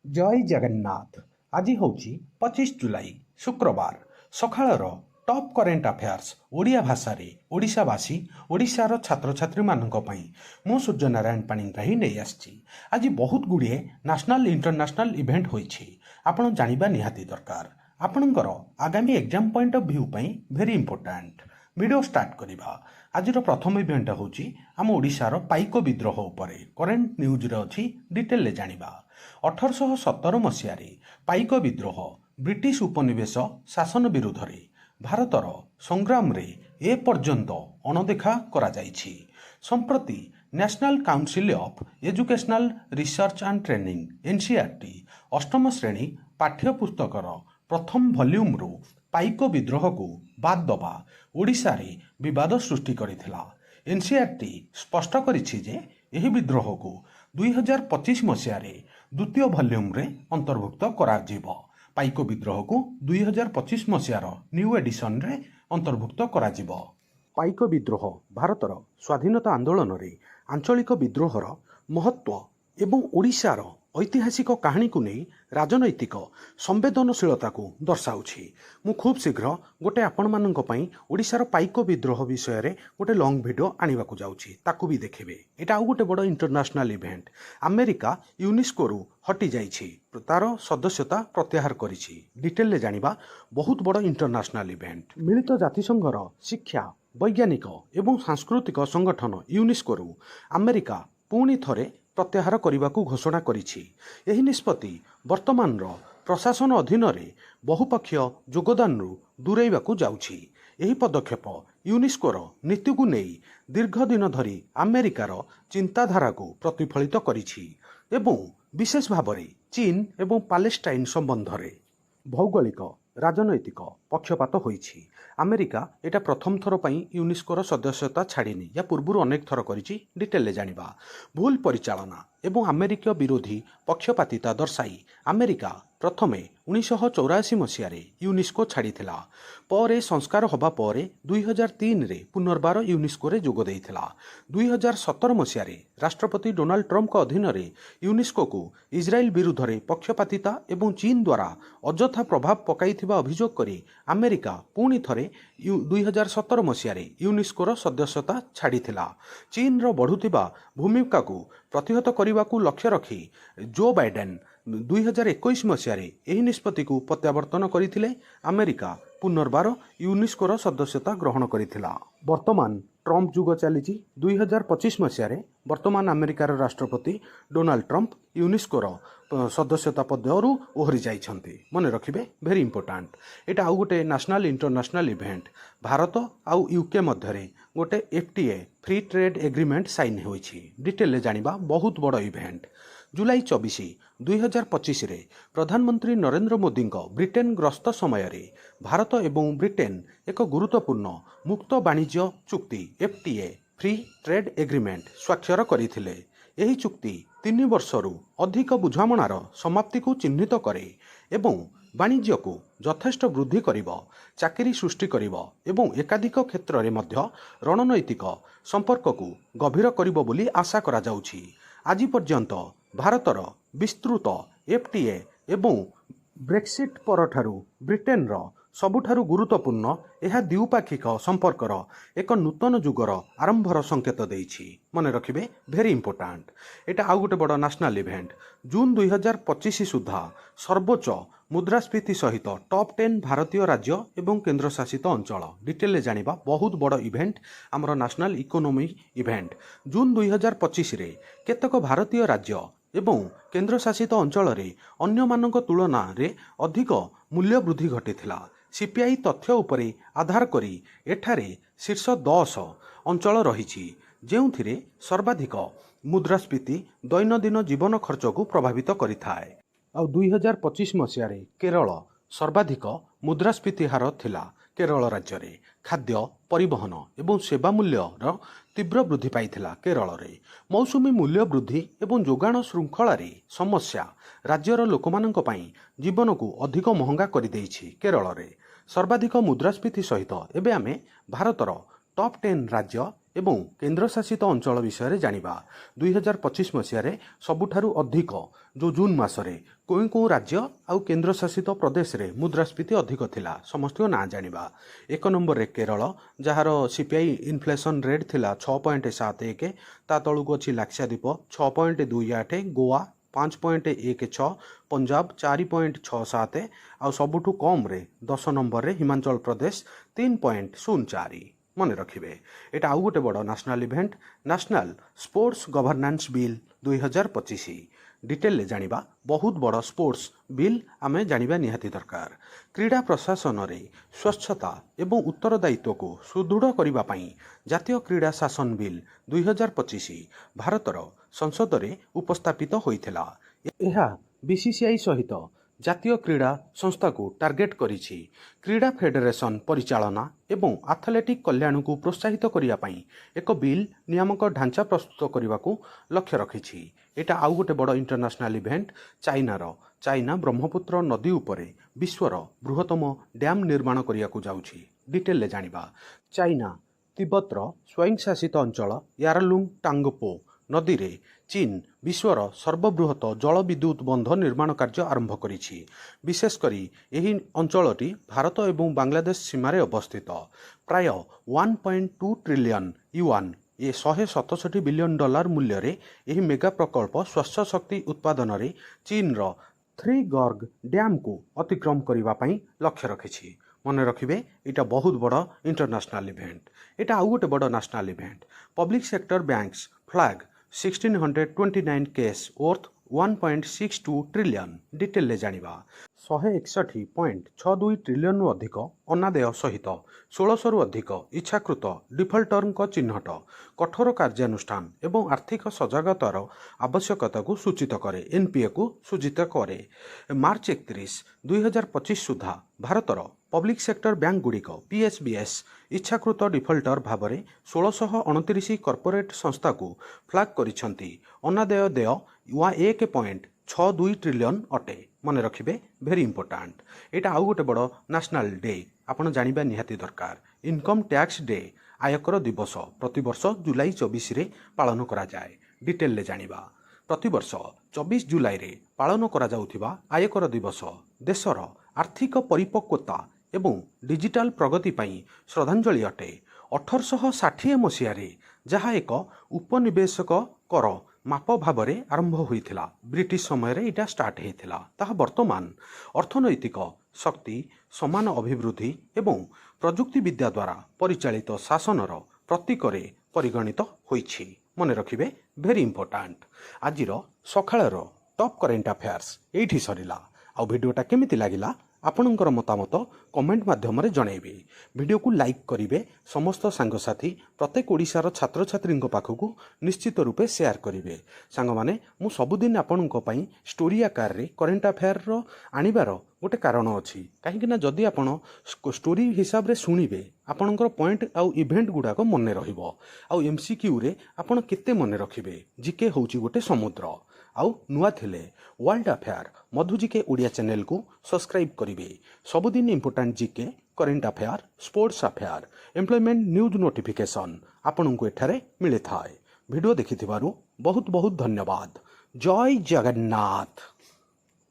ଜୟ ଜଗନ୍ନାଥ। ଆଜି ହେଉଛି 25 ଜୁଲାଇ ଶୁକ୍ରବାର। ସକାଳର ଟପ୍ କରେଣ୍ଟ ଆଫେୟାର୍ସ ଓଡ଼ିଆ ଭାଷାରେ ଓଡ଼ିଶାବାସୀ ଓଡ଼ିଶାର ଛାତ୍ରଛାତ୍ରୀମାନଙ୍କ ପାଇଁ ମୁଁ ସୂର୍ଯ୍ୟନାରାୟଣ ପାଣିଗ୍ରାହୀ ନେଇ ଆସିଛି। ଆଜି ବହୁତ ଗୁଡ଼ିଏ ନ୍ୟାସନାଲ୍ ଇଣ୍ଟରନ୍ୟାସନାଲ୍ ଇଭେଣ୍ଟ ହୋଇଛି, ଆପଣ ଜାଣିବା ନିହାତି ଦରକାର। ଆପଣଙ୍କର ଆଗାମୀ ଏକ୍ଜାମ୍ ପଏଣ୍ଟ ଅଫ୍ ଭ୍ୟୁ ପାଇଁ ଭେରି ଇମ୍ପୋର୍ଟାଣ୍ଟ। ଭିଡ଼ିଓ ଷ୍ଟାର୍ଟ କରିବା। ଆଜିର ପ୍ରଥମ ଇଭେଣ୍ଟ ହେଉଛି ଆମ ଓଡ଼ିଶାର ପାଇକ ବିଦ୍ରୋହ ଉପରେ କରେଣ୍ଟ ନ୍ୟୁଜ୍ରେ ଅଛି, ଡିଟେଲରେ ଜାଣିବା। 1817 ମସିହାରେ ପାଇକ ବିଦ୍ରୋହ ବ୍ରିଟିଶ ଉପନିବେଶ ଶାସନ ବିରୁଦ୍ଧରେ ଭାରତର ସଂଗ୍ରାମରେ ଏପର୍ଯ୍ୟନ୍ତ ଅଣଦେଖା କରାଯାଇଛି। ସମ୍ପ୍ରତି national council of educational research and training NCERT ଅଷ୍ଟମ ଶ୍ରେଣୀ ପାଠ୍ୟପୁସ୍ତକର ପ୍ରଥମ ଭଲ୍ୟୁମ୍ରୁ ପାଇକ ବିଦ୍ରୋହକୁ ବାଦ ଦେବା ଓଡ଼ିଶାରେ ବିବାଦ ସୃଷ୍ଟି କରିଥିଲା। ଏନ୍ସିଆର୍ଟି ସ୍ପଷ୍ଟ କରିଛି ଯେ ଏହି ବିଦ୍ରୋହକୁ 2025 ମସିହାରେ ଦ୍ୱିତୀୟ ଭଲ୍ୟୁମ୍ରେ ଅନ୍ତର୍ଭୁକ୍ତ କରାଯିବ। ପାଇକ ବିଦ୍ରୋହକୁ 2025 ମସିହାର ନ୍ୟୁ ଏଡିସନରେ ଅନ୍ତର୍ଭୁକ୍ତ କରାଯିବ। ପାଇକ ବିଦ୍ରୋହ ଭାରତର ସ୍ୱାଧୀନତା ଆନ୍ଦୋଳନରେ ଆଞ୍ଚଳିକ ବିଦ୍ରୋହର ମହତ୍ତ୍ୱ ଏବଂ ଓଡ଼ିଶାର ଐତିହାସିକ କାହାଣୀକୁ ନେଇ ରାଜନୈତିକ ସମ୍ବେଦନଶୀଳତାକୁ ଦର୍ଶାଉଛି। ମୁଁ ଖୁବ୍ ଶୀଘ୍ର ଗୋଟେ ଆପଣମାନଙ୍କ ପାଇଁ ଓଡ଼ିଶାର ପାଇକ ବିଦ୍ରୋହ ବିଷୟରେ ଗୋଟେ ଲଙ୍ଗ ଭିଡ଼ିଓ ଆଣିବାକୁ ଯାଉଛି, ତାକୁ ବି ଦେଖିବେ। ଏଇଟା ଆଉ ଗୋଟେ ବଡ଼ ଇଣ୍ଟରନ୍ୟାସନାଲ୍ ଇଭେଣ୍ଟ। ଆମେରିକା ୟୁନେସ୍କୋରୁ ହଟିଯାଇଛି, ତାର ସଦସ୍ୟତା ପ୍ରତ୍ୟାହାର କରିଛି। ଡିଟେଲରେ ଜାଣିବା। ବହୁତ ବଡ଼ ଇଣ୍ଟରନ୍ୟାସନାଲ୍ ଇଭେଣ୍ଟ। ମିଳିତ ଜାତିସଂଘର ଶିକ୍ଷା, ବୈଜ୍ଞାନିକ ଏବଂ ସାଂସ୍କୃତିକ ସଂଗଠନ ୟୁନେସ୍କୋରୁ ଆମେରିକା ପୁଣି ଥରେ ପ୍ରତ୍ୟାହାର କରିବାକୁ ଘୋଷଣା କରିଛି। ଏହି ନିଷ୍ପତ୍ତି ବର୍ତ୍ତମାନର ପ୍ରଶାସନ ଅଧୀନରେ ବହୁପକ୍ଷୀୟ ଯୋଗଦାନରୁ ଦୂରେଇବାକୁ ଯାଉଛି। ଏହି ପଦକ୍ଷେପ ୟୁନେସ୍କୋର ନୀତିକୁ ନେଇ ଦୀର୍ଘ ଦିନ ଧରି ଆମେରିକାର ଚିନ୍ତାଧାରାକୁ ପ୍ରତିଫଳିତ କରିଛି ଏବଂ ବିଶେଷ ଭାବରେ ଚୀନ ଏବଂ ପାଲେଷ୍ଟାଇନ ସମ୍ବନ୍ଧରେ ଭୌଗୋଳିକ ରାଜନୈତିକ ପକ୍ଷପାତ ହୋଇଛି। ଆମେରିକା ଏଇଟା ପ୍ରଥମ ଥର ପାଇଁ ୟୁନେସ୍କୋର ସଦସ୍ୟତା ଛାଡ଼ିନି, ୟା ପୂର୍ବରୁ ଅନେକ ଥର କରିଛି। ଡିଟେଲରେ ଜାଣିବା। ଭୁଲ ପରିଚାଳନା ଏବଂ ଆମେରିକୀୟ ବିରୋଧୀ ପକ୍ଷପାତିତା ଦର୍ଶାଇ ଆମେରିକା ପ୍ରଥମେ 1984 ମସିହାରେ ୟୁନେସ୍କୋ ଛାଡ଼ିଥିଲା। ପରେ ସଂସ୍କାର ହେବା ପରେ 2003ରେ ପୁନର୍ବାର ୟୁନେସ୍କୋରେ ଯୋଗ ଦେଇଥିଲା। 2017 ମସିହାରେ ରାଷ୍ଟ୍ରପତି ଡୋନାଲ୍ଡ ଟ୍ରମ୍ପଙ୍କ ଅଧୀନରେ ୟୁନେସ୍କୋକୁ ଇସ୍ରାଏଲ ବିରୁଦ୍ଧରେ ପକ୍ଷପାତିତା ଏବଂ ଚୀନ ଦ୍ୱାରା ଅଯଥା ପ୍ରଭାବ ପକାଇଥିବା ଅଭିଯୋଗ କରି ଆମେରିକା ପୁଣି ଥରେ 2017 ମସିହାରେ ୟୁନେସ୍କୋର ସଦସ୍ୟତା ଛାଡ଼ିଥିଲା। ଚୀନର ବଢ଼ୁଥିବା ଭୂମିକାକୁ ପ୍ରତିହତ କରିବାକୁ ଲକ୍ଷ୍ୟ ରଖି ଜୋ ବାଇଡେନ୍ 2021 ମସିହାରେ ଏହି ନିଷ୍ପତ୍ତିକୁ ପ୍ରତ୍ୟାବର୍ତ୍ତନ କରିଥିଲେ। ଆମେରିକା ପୁନର୍ବାର ୟୁନେସ୍କୋର ସଦସ୍ୟତା ଗ୍ରହଣ କରିଥିଲା। ବର୍ତ୍ତମାନ ଟ୍ରମ୍ପ ଯୁଗ ଚାଲିଛି। 2025 ମସିହାରେ ବର୍ତ୍ତମାନ ଆମେରିକାର ରାଷ୍ଟ୍ରପତି ଡୋନାଲ୍ଡ ଟ୍ରମ୍ପ ୟୁନେସ୍କୋର ସଦସ୍ୟତା ପଦରୁ ଓହରି ଯାଇଛନ୍ତି। ମନେ ରଖିବେ, ଭେରି ଇମ୍ପୋର୍ଟାଣ୍ଟ। ଏଇଟା ଆଉ ଗୋଟେ ନ୍ୟାସନାଲ୍ ଇଣ୍ଟରନ୍ୟାସନାଲ୍ ଇଭେଣ୍ଟ। ଭାରତ ଆଉ ୟୁକେ ମଧ୍ୟରେ ଗୋଟେ FTA free trade agreement sign ହୋଇଛି। ଡିଟେଲରେ ଜାଣିବା। ବହୁତ ବଡ଼ ଇଭେଣ୍ଟ। ଜୁଲାଇ 24, 2025ରେ ପ୍ରଧାନମନ୍ତ୍ରୀ ନରେନ୍ଦ୍ର ମୋଦିଙ୍କ ବ୍ରିଟେନ୍ ଗସ୍ତ ସମୟରେ ଭାରତ ଏବଂ ବ୍ରିଟେନ୍ ଏକ ଗୁରୁତ୍ୱପୂର୍ଣ୍ଣ ମୁକ୍ତ ବାଣିଜ୍ୟ ଚୁକ୍ତି FTA ଫ୍ରି ଟ୍ରେଡ୍ ଏଗ୍ରିମେଣ୍ଟ ସ୍ୱାକ୍ଷର କରିଥିଲେ। ଏହି ଚୁକ୍ତି 3 ବର୍ଷରୁ ଅଧିକ ବୁଝାମଣାର ସମାପ୍ତିକୁ ଚିହ୍ନିତ କରେ ଏବଂ ବାଣିଜ୍ୟକୁ ଯଥେଷ୍ଟ ବୃଦ୍ଧି କରିବ, ଚାକିରି ସୃଷ୍ଟି କରିବ ଏବଂ ଏକାଧିକ କ୍ଷେତ୍ରରେ ମଧ୍ୟ ରଣନୈତିକ ସମ୍ପର୍କକୁ ଗଭୀର କରିବ ବୋଲି ଆଶା କରାଯାଉଛି। ଆଜି ପର୍ଯ୍ୟନ୍ତ ଭାରତର ବିସ୍ତୃତ FTA ଏବଂ ବ୍ରେକ୍ସିଟ୍ ପରଠାରୁ ବ୍ରିଟେନର ସବୁଠାରୁ ଗୁରୁତ୍ୱପୂର୍ଣ୍ଣ ଏହା ଦ୍ୱିପାକ୍ଷିକ ସମ୍ପର୍କର ଏକ ନୂତନ ଯୁଗର ଆରମ୍ଭର ସଂକେତ ଦେଇଛି। ମନେ ରଖିବେ, ଭେରି ଇମ୍ପୋର୍ଟାଣ୍ଟ। ଏଇଟା ଆଉ ଗୋଟେ ବଡ଼ ନ୍ୟାସନାଲ୍ ଇଭେଣ୍ଟ। ଜୁନ୍ 2025 ସୁଦ୍ଧା ସର୍ବୋଚ୍ଚ ମୁଦ୍ରାସ୍ଫୀତି ସହିତ ଟପ୍ 10 ଭାରତୀୟ ରାଜ୍ୟ ଏବଂ କେନ୍ଦ୍ରଶାସିତ ଅଞ୍ଚଳ। ଡିଟେଲରେ ଜାଣିବା। ବହୁତ ବଡ଼ ଇଭେଣ୍ଟ, ଆମର ନ୍ୟାସନାଲ୍ ଇକୋନୋମି ଇଭେଣ୍ଟ। ଜୁନ୍ 2025ରେ କେତେକ ଭାରତୀୟ ରାଜ୍ୟ ଏବଂ କେନ୍ଦ୍ରଶାସିତ ଅଞ୍ଚଳରେ ଅନ୍ୟମାନଙ୍କ ତୁଳନାରେ ଅଧିକ ମୂଲ୍ୟ ବୃଦ୍ଧି ଘଟିଥିଲା। CPI ତଥ୍ୟ ଉପରେ ଆଧାର କରି ଏଠାରେ ଶୀର୍ଷ 10 ଅଞ୍ଚଳ ରହିଛି, ଯେଉଁଥିରେ ସର୍ବାଧିକ ମୁଦ୍ରାସ୍ଫୀତି ଦୈନନ୍ଦିନ ଜୀବନ ଖର୍ଚ୍ଚକୁ ପ୍ରଭାବିତ କରିଥାଏ। ଆଉ 2025 ମସିହାରେ କେରଳ ସର୍ବାଧିକ ମୁଦ୍ରାସ୍ଫୀତି ହାର ଥିଲା। କେରଳ ରାଜ୍ୟରେ ଖାଦ୍ୟ, ପରିବହନ ଏବଂ ସେବା ମୂଲ୍ୟର ତୀବ୍ର ବୃଦ୍ଧି ପାଇଥିଲା। କେରଳରେ ମୌସୁମୀ ମୂଲ୍ୟ ବୃଦ୍ଧି ଏବଂ ଯୋଗାଣ ଶୃଙ୍ଖଳାରେ ସମସ୍ୟା ରାଜ୍ୟର ଲୋକମାନଙ୍କ ପାଇଁ ଜୀବନକୁ ଅଧିକ ମହଙ୍ଗା କରିଦେଇଛି। କେରଳରେ ସର୍ବାଧିକ ମୁଦ୍ରାସ୍ଫୀତି ସହିତ ଏବେ ଆମେ ଭାରତର ଟପ୍ 10 ରାଜ୍ୟ ଏବଂ କେନ୍ଦ୍ରଶାସିତ ଅଞ୍ଚଳ ବିଷୟରେ ଜାଣିବା। 2025 ମସିହାରେ ସବୁଠାରୁ ଅଧିକ ଯେଉଁ ଜୁନ୍ ମାସରେ କେଉଁ କେଉଁ ରାଜ୍ୟ ଆଉ କେନ୍ଦ୍ରଶାସିତ ପ୍ରଦେଶରେ ମୁଦ୍ରାସ୍ଫୀତି ଅଧିକ ଥିଲା ସମସ୍ତଙ୍କ ନାଁ ଜାଣିବା। 1 ନମ୍ବରରେ କେରଳ, ଯାହାର CPI ଇନଫ୍ଲେସନ୍ ରେଟ୍ ଥିଲା 6.71, ତା ତଳକୁ ଅଛି ଲାକ୍ଷାଦ୍ୱୀପ 6.28, ଗୋଆ 5.16, ପଞ୍ଜାବ 4.67 ଆଉ ସବୁଠୁ କମ୍ରେ 10 ନମ୍ବରରେ ହିମାଚଳ ପ୍ରଦେଶ 3.04। ମନେ ରଖିବେ। ଏଇଟା ଆଉ ଗୋଟେ ବଡ଼ national event, national sports governance bill 2025। ଡିଟେଲରେ ଜାଣିବା। ବହୁତ ବଡ଼ ସ୍ପୋର୍ଟସ୍ ବିଲ୍ ଆମେ ଜାଣିବା ନିହାତି ଦରକାର। କ୍ରୀଡ଼ା ପ୍ରଶାସନରେ ସ୍ୱଚ୍ଛତା ଏବଂ ଉତ୍ତରଦାୟିତ୍ୱକୁ ସୁଦୃଢ଼ କରିବା ପାଇଁ ଜାତୀୟ କ୍ରୀଡ଼ା ଶାସନ ବିଲ୍ 2025 ଭାରତର ସଂସଦରେ ଉପସ୍ଥାପିତ ହୋଇଥିଲା। ଏହା BCCI ସହିତ ଜାତୀୟ କ୍ରୀଡ଼ା ସଂସ୍ଥାକୁ ଟାର୍ଗେଟ୍ କରିଛି। କ୍ରୀଡ଼ା ଫେଡେରେସନ୍ ପରିଚାଳନା ଏବଂ ଆଥଲେଟିକ୍ କଲ୍ୟାଣକୁ ପ୍ରୋତ୍ସାହିତ କରିବା ପାଇଁ ଏକ ବିଲ୍ ନିୟାମକ ଢାଞ୍ଚା ପ୍ରସ୍ତୁତ କରିବାକୁ ଲକ୍ଷ୍ୟ ରଖିଛି। ଏଇଟା ଆଉ ଗୋଟେ ବଡ଼ ଇଣ୍ଟରନ୍ୟାସନାଲ୍ ଇଭେଣ୍ଟ। ଚାଇନା ବ୍ରହ୍ମପୁତ୍ର ନଦୀ ଉପରେ ବିଶ୍ୱର ବୃହତ୍ତମ ଡ୍ୟାମ୍ ନିର୍ମାଣ କରିବାକୁ ଯାଉଛି। ଡିଟେଲରେ ଜାଣିବା। ଚାଇନା ତିବ୍ବତର ସ୍ୱୟଂଶାସିତ ଅଞ୍ଚଳ ୟାରଲୁଙ୍ଗ ଟାଙ୍ଗପୋ ନଦୀରେ ଚୀନ୍ ବିଶ୍ୱର ସର୍ବବୃହତ ଜଳବିଦ୍ୟୁତ ବନ୍ଧ ନିର୍ମାଣ କାର୍ଯ୍ୟ ଆରମ୍ଭ କରିଛି। ବିଶେଷ କରି ଏହି ଅଞ୍ଚଳଟି ଭାରତ ଏବଂ ବାଂଲାଦେଶ ସୀମାରେ ଅବସ୍ଥିତ। ପ୍ରାୟ 1.2 ଟ୍ରିଲିୟନ୍ ୟୁଆନ୍ $167 ବିଲିୟନ ମୂଲ୍ୟରେ ଏହି ମେଗା ପ୍ରକଳ୍ପ ସ୍ୱଚ୍ଛ ଶକ୍ତି ଉତ୍ପାଦନରେ ଚୀନର 3 ଗର୍ଗ ଡ୍ୟାମ୍କୁ ଅତିକ୍ରମ କରିବା ପାଇଁ ଲକ୍ଷ୍ୟ ରଖିଛି। ମନେ ରଖିବେ, ଏଇଟା ବହୁତ ବଡ଼ ଇଣ୍ଟରନ୍ୟାସନାଲ୍ ଇଭେଣ୍ଟ। ଏଇଟା ଆଉ ଗୋଟେ ବଡ଼ national event. Public sector banks flag 1629 case worth 1.62 trillion. ଡିଟେଲରେ ଜାଣିବା। 161.62 ଟ୍ରିଲିୟନ୍ରୁ ଅଧିକ ଅନାଦେୟ ସହିତ 1600ରୁ ଅଧିକ ଇଚ୍ଛାକୃତ ଡିଫଲ୍ଟରଙ୍କ ଚିହ୍ନଟ, କଠୋର କାର୍ଯ୍ୟାନୁଷ୍ଠାନ ଏବଂ ଆର୍ଥିକ ସଜାଗତାର ଆବଶ୍ୟକତାକୁ ସୂଚିତ କରେ। NPAକୁ ସୂଚିତ କରେ। ମାର୍ଚ୍ଚ 31, 2025 ସୁଦ୍ଧା ଭାରତର ପବ୍ଲିକ୍ ସେକ୍ଟର ବ୍ୟାଙ୍କଗୁଡ଼ିକ PSBS ଇଚ୍ଛାକୃତ ଡିଫଲ୍ଟର ଭାବରେ 1629 କର୍ପୋରେଟ୍ ସଂସ୍ଥାକୁ ଫ୍ଲାଗ୍ କରିଛନ୍ତି। ଅନାଦେୟ ଦେୟ 1.62 ଟ୍ରିଲିୟନ୍ ଅଟେ। ମନେ ରଖିବେ, ଭେରି ଇମ୍ପୋର୍ଟାଣ୍ଟ। ଏଇଟା ଆଉ ଗୋଟେ ବଡ଼ ନ୍ୟାସନାଲ୍ ଡେ, ଆପଣ ଜାଣିବା ନିହାତି ଦରକାର। ଇନକମ୍ ଟ୍ୟାକ୍ସ ଡେ, ଆୟକର ଦିବସ ପ୍ରତିବର୍ଷ ଜୁଲାଇ 24ରେ ପାଳନ କରାଯାଏ। ଡିଟେଲରେ ଜାଣିବା। ପ୍ରତିବର୍ଷ 24 ଜୁଲାଇରେ ପାଳନ କରାଯାଉଥିବା ଆୟକର ଦିବସ ଦେଶର ଆର୍ଥିକ ପରିପକ୍ୱତା ଏବଂ ଡିଜିଟାଲ ପ୍ରଗତି ପାଇଁ ଶ୍ରଦ୍ଧାଞ୍ଜଳି ଅଟେ। 1860 ମସିହାରେ ଯାହା ଏକ ଉପନିବେଶକ କର ମାପ ଭାବରେ ଆରମ୍ଭ ହୋଇଥିଲା, ବ୍ରିଟିଶ ସମୟରେ ଏଇଟା ଷ୍ଟାର୍ଟ ହୋଇଥିଲା, ତାହା ବର୍ତ୍ତମାନ ଅର୍ଥନୈତିକ ଶକ୍ତି, ସମାନ ଅଭିବୃଦ୍ଧି ଏବଂ ପ୍ରଯୁକ୍ତିବିଦ୍ୟା ଦ୍ୱାରା ପରିଚାଳିତ ଶାସନର ପ୍ରତୀକରେ ପରିଗଣିତ ହୋଇଛି। ମନେ ରଖିବେ, ଭେରି ଇମ୍ପୋର୍ଟାଣ୍ଟ। ଆଜିର ସକାଳର ଟପ୍ କରେଣ୍ଟ ଆଫେୟାର୍ସ ଏଇଠି ସରିଲା। ଆଉ ଭିଡ଼ିଓଟା କେମିତି ଲାଗିଲା ଆପଣଙ୍କର ମତାମତ କମେଣ୍ଟ ମାଧ୍ୟମରେ ଜଣାଇବେ। ଭିଡ଼ିଓକୁ ଲାଇକ୍ କରିବେ। ସମସ୍ତ ସାଙ୍ଗସାଥୀ ପ୍ରତ୍ୟେକ ଓଡ଼ିଶାର ଛାତ୍ରଛାତ୍ରୀଙ୍କ ପାଖକୁ ନିଶ୍ଚିତ ରୂପେ ସେୟାର କରିବେ। ସାଙ୍ଗମାନେ, ମୁଁ ସବୁଦିନ ଆପଣଙ୍କ ପାଇଁ ଷ୍ଟୋରି ଆକାରରେ କରେଣ୍ଟ ଆଫେୟାରର ଆଣିବାର ଗୋଟେ କାରଣ ଅଛି। କାହିଁକିନା ଯଦି ଆପଣ ଷ୍ଟୋରି ହିସାବରେ ଶୁଣିବେ, ଆପଣଙ୍କର ପଏଣ୍ଟ ଆଉ ଇଭେଣ୍ଟ ଗୁଡ଼ାକ ମନେ ରହିବ। ଆଉ MCQରେ ଆପଣ କେତେ ମନେ ରଖିବେ। ଜିକେ ହେଉଛି ଗୋଟେ ସମୁଦ୍ର। ଆଉ ନୂଆ ଥିଲେ ୱାର୍ଲ୍ଡ ଆଫେୟାର ମଧୁ ଜିକେ ଓଡ଼ିଆ ଚ୍ୟାନେଲକୁ ସବସ୍କ୍ରାଇବ୍ କରିବେ। ସବୁଦିନ important GK, current affair, sports affair, employment news notification ଆପଣଙ୍କୁ ଏଠାରେ ମିଳିଥାଏ। ଭିଡ଼ିଓ ଦେଖିଥିବାରୁ ବହୁତ ବହୁତ ଧନ୍ୟବାଦ। ଜୟ ଜଗନ୍ନାଥ।